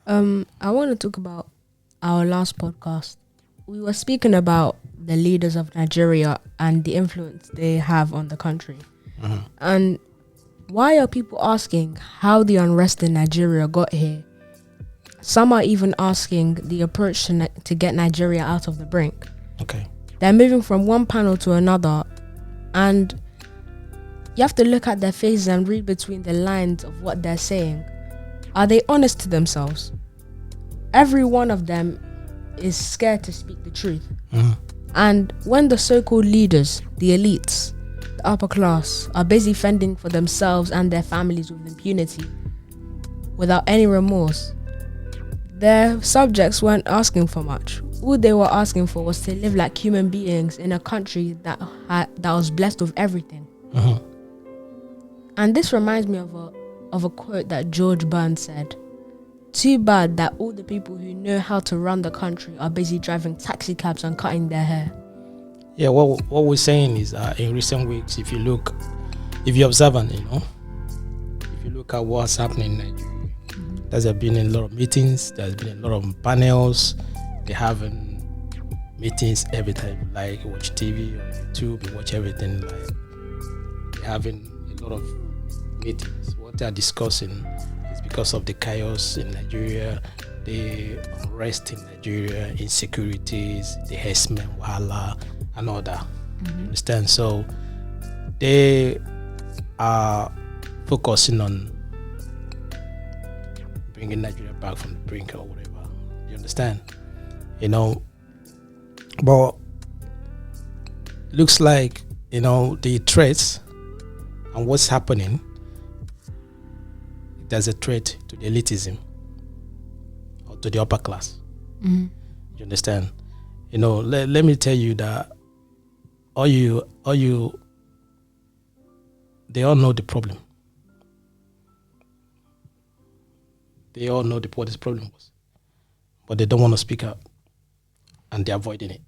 I want to talk about our last podcast. We were speaking about the leaders of Nigeria and the influence they have on the country. And why are people asking how the unrest in Nigeria got here? Some are even asking the approach to get Nigeria out of the brink. Okay. They're moving from one panel to another, and you have to look at their faces and read between the lines of what they're saying. Are they honest to themselves? Every one of them is scared to speak the truth. And when the so-called leaders, the elites, the upper class, are busy fending for themselves and their families with impunity, without any remorse, their subjects weren't asking for much. All they were asking for was to live like human beings in a country that was blessed with everything. And this reminds me of a quote that George Burns said. Too bad that all the people who know how to run the country are busy driving taxicabs and cutting their hair. Yeah, what we're saying is in recent weeks, if you're observant, if you look at what's happening in Nigeria, there's been a lot of meetings, there's been a lot of panels, they're having meetings every time, like you watch TV or YouTube, you watch everything, like they're having a lot of meetings. What they're discussing is because of the chaos in Nigeria, the unrest in Nigeria, insecurities, the herdsmen, wahala, and all that. You understand? So they are focusing on bringing Nigeria back from the brink or whatever. You understand? But looks like the threats and what's happening, there's a threat to the elitism or to the upper class. You understand? Let me tell you that they all know the problem. They all know what this problem was, but they don't want to speak out, and they're avoiding it.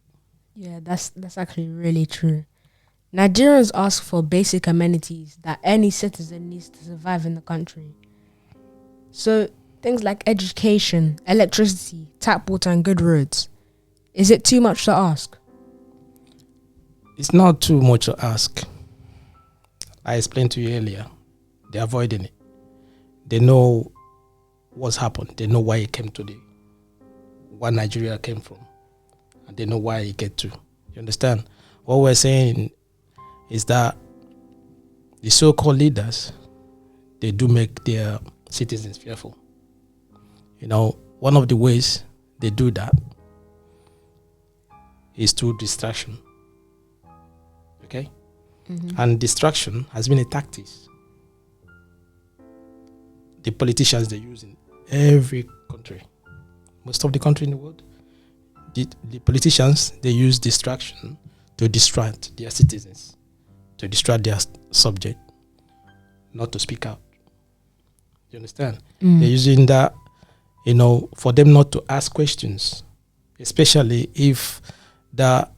Yeah, that's actually really true. Nigerians ask for basic amenities that any citizen needs to survive in the country. So things like education, electricity, tap water, and good roads. Is it too much to ask? It's not too much to ask. I explained to you earlier. They're avoiding it. They know what's happened. They know why it came to where Nigeria came from. And they know why it get to. You understand? What we're saying is that the so-called leaders, they do make their citizens fearful. One of the ways they do that is through distraction. Okay? And distraction has been a tactic the politicians they use in every country. Most of the country in the world, the politicians, they use distraction to distract their citizens, to distract their subject, not to speak out. You understand? They're using that, for them not to ask questions, especially if the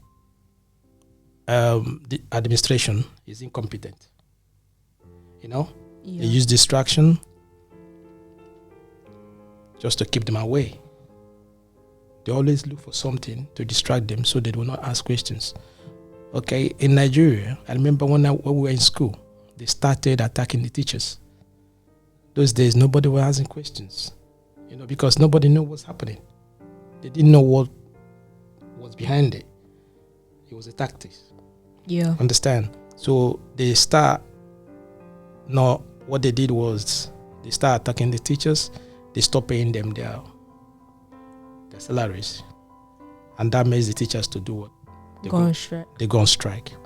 administration is incompetent. They use distraction just to keep them away. They always look for something to distract them so they will not ask questions. Okay, in Nigeria, I remember when we were in school, they started attacking the teachers. Those days, nobody was asking questions, because nobody knew what's happening. They didn't know what was behind it. It was a tactic. Yeah. Understand? So what they did was they start attacking the teachers. They stop paying them their salaries, and that makes the teachers to do what? They go on strike. Do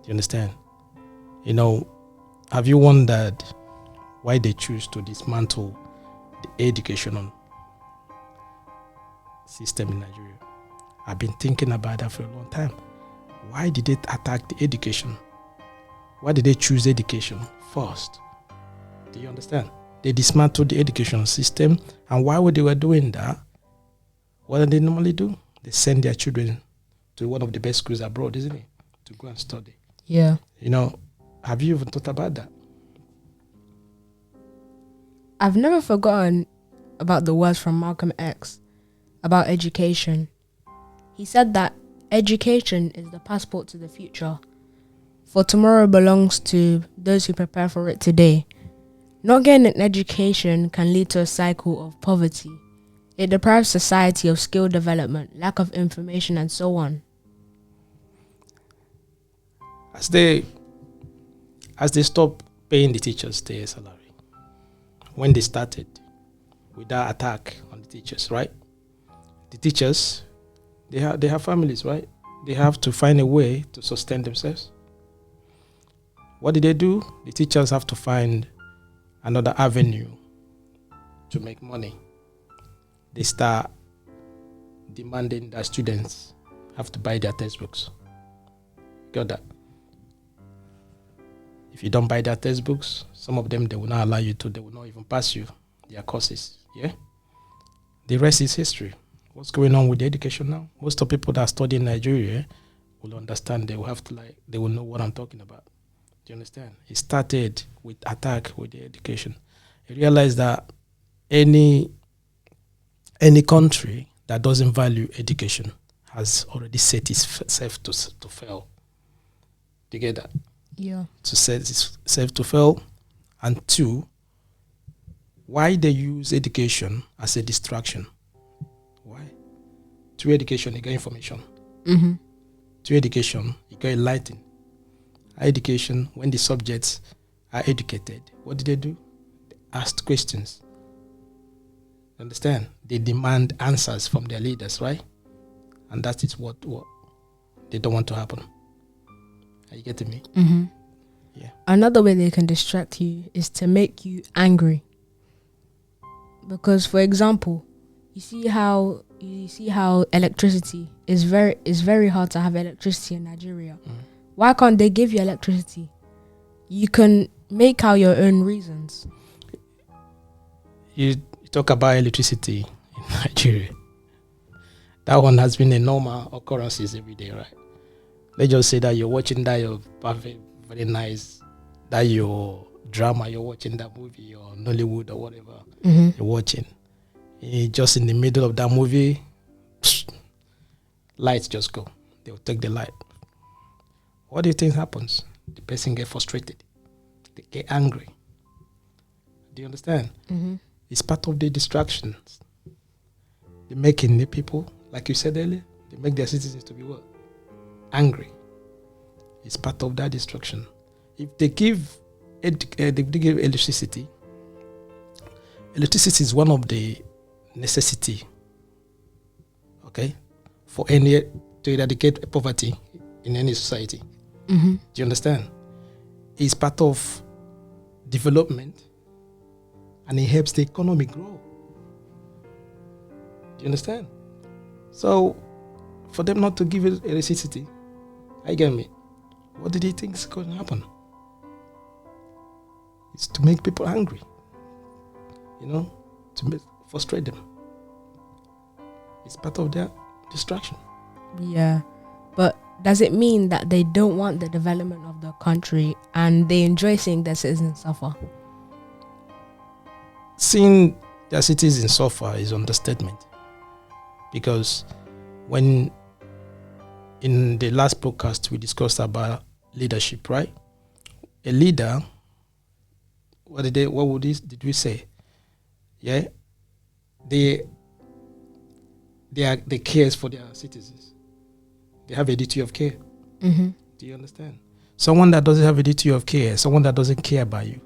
you understand? Have you wondered why they choose to dismantle the educational system in Nigeria? I've been thinking about that for a long time. Why did they attack the education? Why did they choose education first? Do you understand? They dismantled the education system, and while they were doing that, what do they normally do? They send their children to one of the best schools abroad, isn't it? To go and study. Yeah. Have you even thought about that? I've never forgotten about the words from Malcolm X about education. He said that education is the passport to the future, for tomorrow belongs to those who prepare for it today. Not getting an education can lead to a cycle of poverty. It deprives society of skill development, lack of information, and so on. As they stop paying the teachers their salary, when they started with that attack on the teachers, right? The teachers, they have families, right? They have to find a way to sustain themselves. What did they do? The teachers have to find another avenue to make money. They start demanding that students have to buy their textbooks. Got that? If you don't buy their textbooks, some of them, they will not allow you to, they will not even pass you their courses. Yeah? The rest is history. What's going on with the education now? Most of the people that study in Nigeria will understand. They will have to they will know what I'm talking about. Do you understand? It started with attack with the education. I realized that any country that doesn't value education has already set itself to fail. Do you get that? Yeah. To set itself to fail. And two, why they use education as a distraction. Why? Through education, you get information. Mm-hmm. Through education, you get enlightened. Education, when the subjects are educated, what do? They ask questions. Understand? They demand answers from their leaders, right? And that is what they don't want to happen. Are you getting me? Mm-hmm. Yeah. Another way they can distract you is to make you angry. Because, for example, you see how electricity is very hard to have electricity in Nigeria. Mm. Why can't they give you electricity? You can make out your own reasons. You talk about electricity in Nigeria. That one has been a normal occurrences every day, right? Let's just say that you're watching that your perfect, very nice, that your drama, you're watching that movie or Nollywood or whatever you're watching. Just in the middle of that movie, lights just go. They'll take the light. What do you think happens? The person get frustrated. They get angry. Do you understand? Mm-hmm. It's part of the distractions. They're making the people, like you said earlier, they make their citizens to be what? Angry. It's part of that distraction. If they give electricity is one of the necessity, okay, for any to eradicate poverty in any society. Mm-hmm. Do you understand? It's part of development and it helps the economy grow. Do you understand? So, for them not to give it electricity, I get me. What did he think is going to happen? It's to make people angry. To frustrate them. It's part of their distraction. Yeah, but does it mean that they don't want the development of the country and they enjoy seeing their citizens suffer? Seeing their citizens suffer is understatement. Because when in the last podcast we discussed about leadership, right? A leader, did we say? Yeah, they cares for their citizens. They have a duty of care. Mm-hmm. Do you understand? Someone that doesn't have a duty of care, someone that doesn't care about you,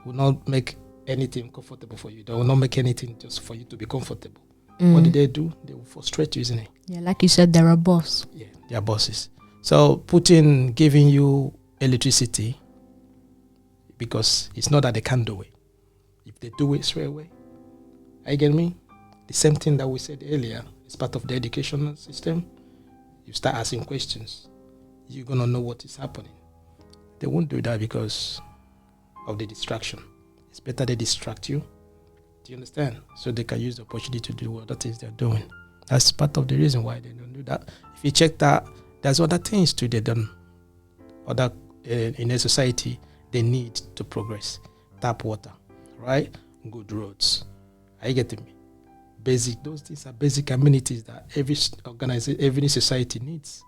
will not make anything comfortable for you. They will not make anything just for you to be comfortable. What do? They will frustrate you, isn't it? Yeah, like you said, they're a boss. Yeah, they are bosses. So giving you electricity, because it's not that they can't do it. If they do it straight away, you get me? The same thing that we said earlier, it's part of the educational system. You start asking questions, you're going to know what is happening. They won't do that because of the distraction. It's better they distract you. Do you understand? So they can use the opportunity to do other things they're doing. That's part of the reason why they don't do that. If you check that, there's other things too they done. Other in a society they need to progress. Tap water. right? Good roads. Are you getting me? Those things are basic amenities that every organization, every society needs.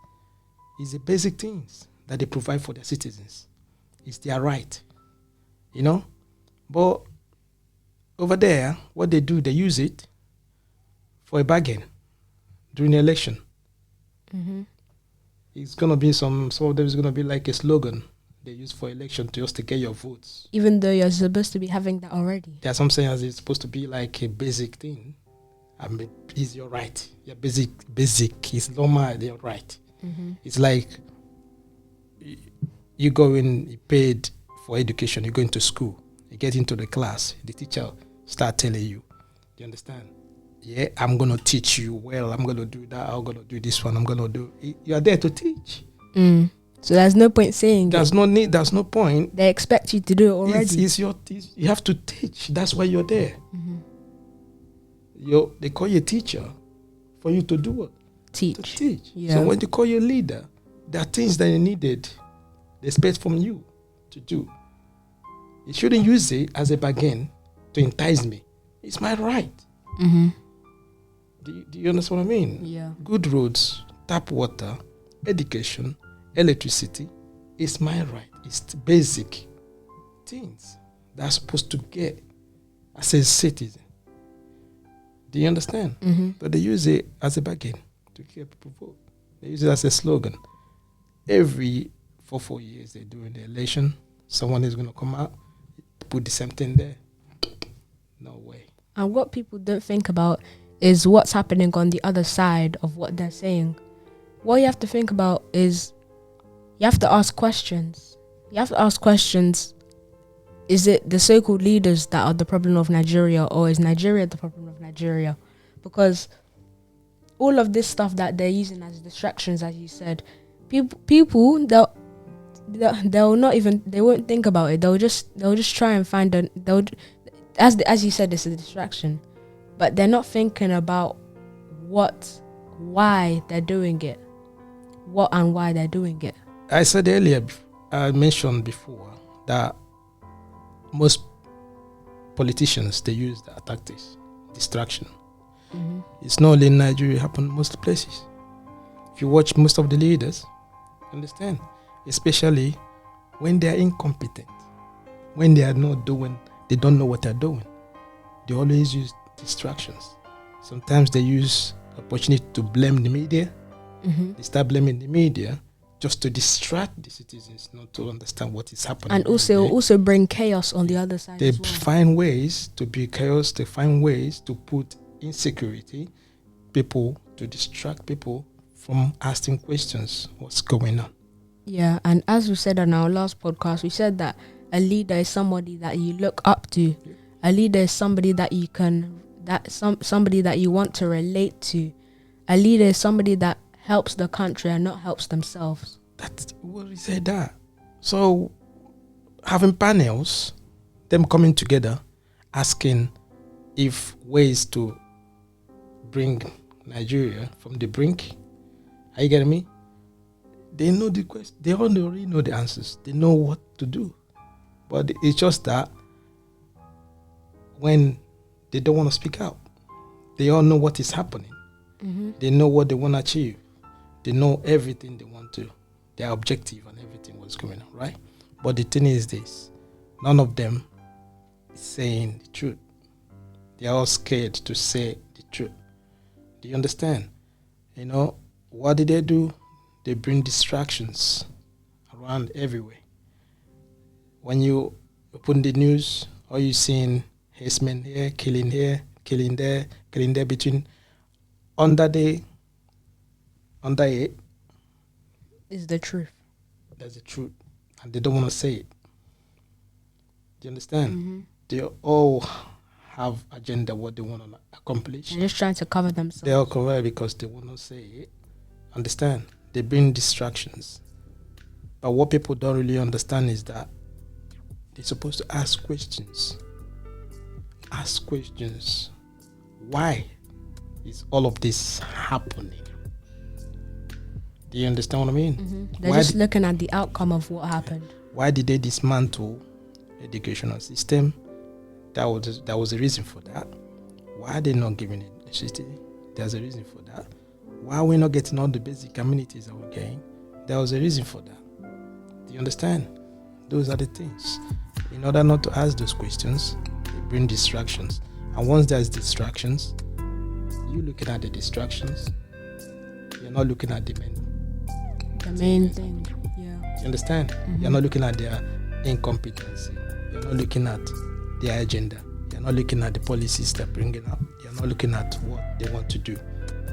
It's the basic things that they provide for their citizens. It's their right, But over there, what they do, they use it for a bargain during the election. Mm-hmm. It's gonna be some of them is gonna be like a slogan they use for election just to get your votes. Even though you're supposed to be having that already. There's some saying as it's supposed to be like a basic thing. I mean, it's your right. Your basic. It's normal. Your right. Mm-hmm. It's like you go in, you paid for education. You go into school. You get into the class. The teacher start telling you. You understand? Yeah, I'm gonna teach you well. I'm gonna do that. I'm gonna do this one. I'm gonna do. You are there to teach. So there's no point saying. There's no need. There's no point. They expect you to do it already. You have to teach. That's why you're there. Mm-hmm. They call you a teacher for you to do what? Teach. To teach. Yeah. So when they call you a leader, there are things that they needed, they expect from you to do. You shouldn't use it as a bargain to entice me. It's my right. Mm-hmm. Do you understand what I mean? Yeah. Good roads, tap water, education, electricity. It's my right. It's the basic things that I'm supposed to get as a citizen. Do you understand? Mm-hmm. But they use it as a bargain to get people vote. They use it as a slogan. Every 4 years they do in the election, someone is going to come out, put the same thing there. No way. And what people don't think about is what's happening on the other side of what they're saying. What you have to think about is you have to ask questions. You have to ask questions. Is it the so-called leaders that are the problem of Nigeria, or is Nigeria the problem of Nigeria? Because all of this stuff that they're using as distractions, as you said, people they'll not even, they won't think about it. They'll just try and find as you said, it's a distraction, but they're not thinking about why they're doing it, what and why they're doing it. I said earlier, I mentioned before that most politicians, they use that tactics, distraction. Mm-hmm. It's not only in Nigeria, it happens in most places. If you watch most of the leaders, understand, especially when they are incompetent, when they are not doing, they don't know what they're doing, they always use distractions. Sometimes they use opportunity to blame the media. Mm-hmm. They start blaming the media just to distract the citizens, not to understand what is happening. And also bring chaos on the other side. They as well. find ways to be chaos. They find ways to put insecurity, people, to distract people from asking questions. What's going on? Yeah, and as we said on our last podcast, we said that a leader is somebody that you look up to. Yeah. A leader is somebody that you can, somebody that you want to relate to. A leader is somebody that helps the country and not helps themselves. That's what we said that. So having panels, them coming together, asking if ways to bring Nigeria from the brink. Are you getting me? They know the question. They already know the answers. They know what to do. But it's just that when they don't want to speak out, they all know what is happening. Mm-hmm. They know what they want to achieve. They know everything they want to, their objective and everything was going on, right? But the thing is this, none of them is saying the truth. They are all scared to say the truth. Do you understand? What did they do? They bring distractions around everywhere. When you open the news, all you seeing herdsmen here, killing there, killing there between under 8 is the truth. That's the truth. And they don't want to say it. Do you understand? Mm-hmm. They all have agenda, what they want to accomplish. They're just trying to cover themselves. They all cover because they want to say it. Understand? They bring distractions. But what people don't really understand is that they're supposed to ask questions. Ask questions. Why is all of this happening? Do you understand what I mean? Mm-hmm. They're just looking at the outcome of what happened. Why did they dismantle educational system? There was a reason for that. Why are they not giving electricity? There's a reason for that. Why are we not getting all the basic amenities that we're getting? There was a reason for that. Do you understand? Those are the things. In order not to ask those questions, they bring distractions. And once there's distractions, you looking at the distractions, you're not looking at the main thing. Yeah. You understand? Mm-hmm. You're not looking at their incompetency. You're not looking at their agenda. You're not looking at the policies they're bringing up. You're not looking at what they want to do.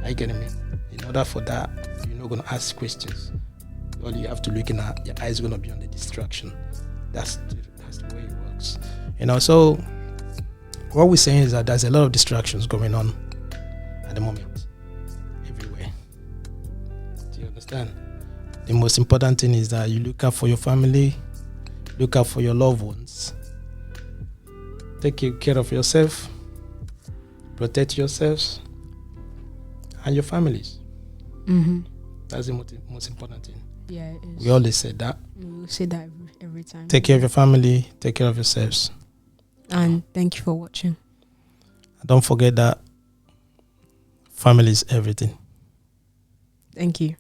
Are you getting me? In order for that, you're not going to ask questions. All you have to looking at, your eyes going to be on the distraction. That's the way it works. So what we're saying is that there's a lot of distractions going on at the moment, everywhere. Do you understand? The most important thing is that you look out for your family, look out for your loved ones, take care of yourself, protect yourselves and your families. Mm-hmm. That's the most important thing. Yeah, it is. We always say that. We say that every time. Take care of your family, take care of yourselves. And thank you for watching. Don't forget that family is everything. Thank you.